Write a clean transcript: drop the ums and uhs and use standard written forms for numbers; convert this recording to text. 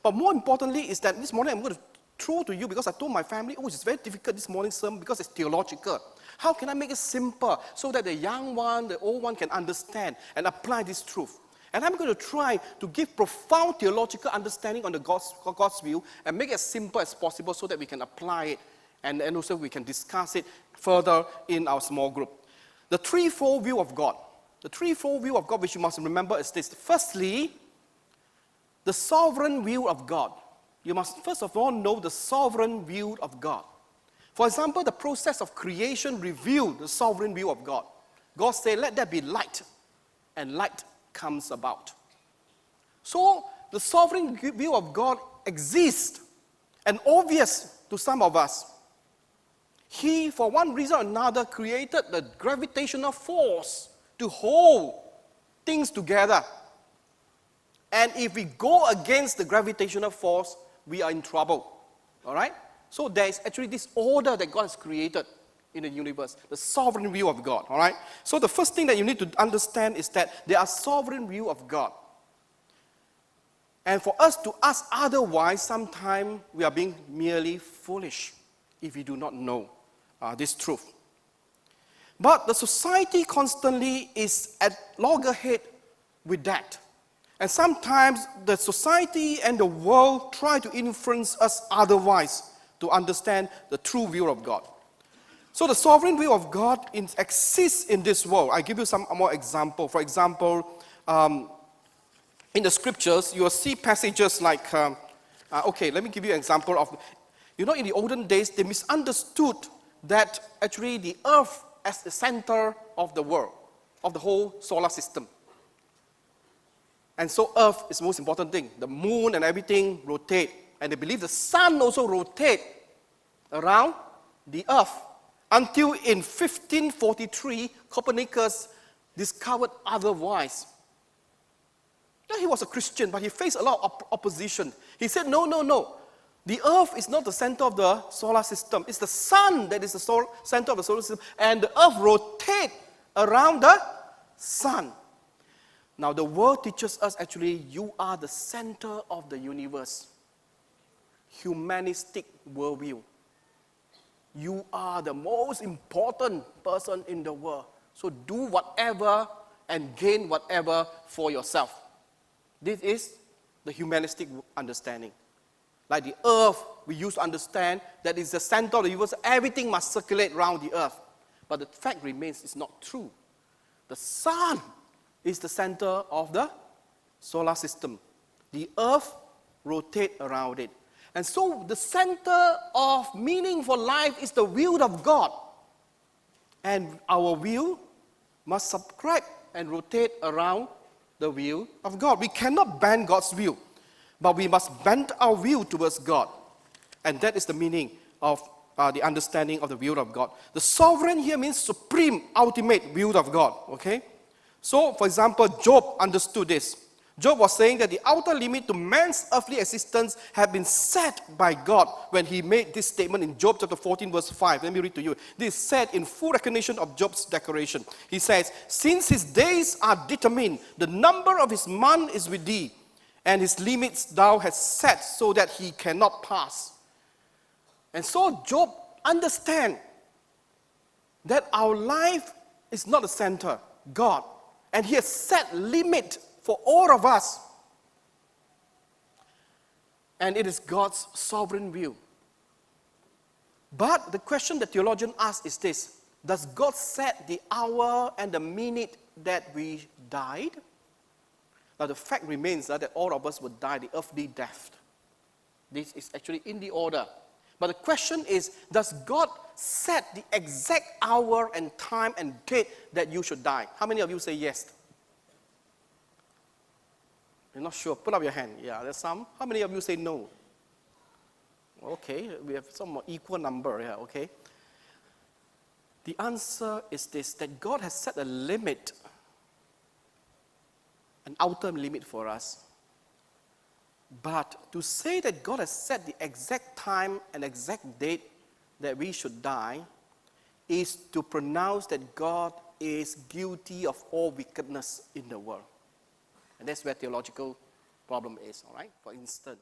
But more importantly is that this morning I'm going to throw to you, because I told my family, oh, it's very difficult this morning's sermon because it's theological. How can I make it simple so that the young one, the old one can understand and apply this truth? And I'm going to try to give profound theological understanding on the God's view and make it as simple as possible so that we can apply it and also we can discuss it further in our small group. The threefold view of God. The threefold view of God, which you must remember, is this. Firstly, the sovereign view of God. You must first of all know the sovereign view of God. For example, the process of creation revealed the sovereign view of God. God said, let there be light, and light comes about. So, the sovereign view of God exists and obvious to some of us. He, for one reason or another, created the gravitational force to hold things together. And if we go against the gravitational force, we are in trouble. All right? So there is actually this order that God has created in the universe, the sovereign view of God. All right? So the first thing that you need to understand is that there are sovereign view of God. And for us to ask otherwise, sometimes we are being merely foolish if we do not know this truth. But the society constantly is at loggerhead with that. And sometimes the society and the world try to influence us otherwise to understand the true view of God. So the sovereign view of God exists in this world. I give you some more example. For example, in the scriptures, you will see passages like, okay, let me give you an example of, in the olden days, they misunderstood that actually the earth as the center of the world, of the whole solar system. And so earth is the most important thing. The moon and everything rotate. And they believe the sun also rotates around the earth. Until in 1543, Copernicus discovered otherwise. Now, he was a Christian, but he faced a lot of opposition. He said, no. The earth is not the center of the solar system. It's the sun that is the center of the solar system. And the earth rotates around the sun. Now, the world teaches us actually, you are the center of the universe. Humanistic worldview. You are the most important person in the world. So do whatever and gain whatever for yourself. This is the humanistic understanding. Like the earth, we used to understand that it's the center of the universe. Everything must circulate around the earth. But the fact remains, it's not true. The sun is the center of the solar system. The earth rotates around it. And so the center of meaning for life is the will of God. And our will must subscribe and rotate around the will of God. We cannot bend God's will, but we must bend our will towards God. And that is the meaning of the understanding of the will of God. The sovereign here means supreme, ultimate will of God. Okay? So, for example, Job understood this. Job was saying that the outer limit to man's earthly existence had been set by God when he made this statement in Job chapter 14 verse 5. Let me read to you. This is said in full recognition of Job's declaration. He says, since his days are determined, the number of his month is with thee, and his limits thou hast set so that he cannot pass. And so Job understands that our life is not the center, God. And he has set limit for all of us. And it is God's sovereign will. But the question the theologian asks is this: does God set the hour and the minute that we died? Now the fact remains that all of us would die the earthly death. This is actually in the order. But the question is, does God set the exact hour and time and date that you should die? How many of you say yes? You're not sure? Put up your hand. Yeah, there's some. How many of you say no? Okay, we have some equal number. Yeah, okay. The answer is this, that God has set a limit, an outer limit for us. But to say that God has set the exact time and exact date that we should die is to pronounce that God is guilty of all wickedness in the world. And that's where theological problem is, all right? For instance,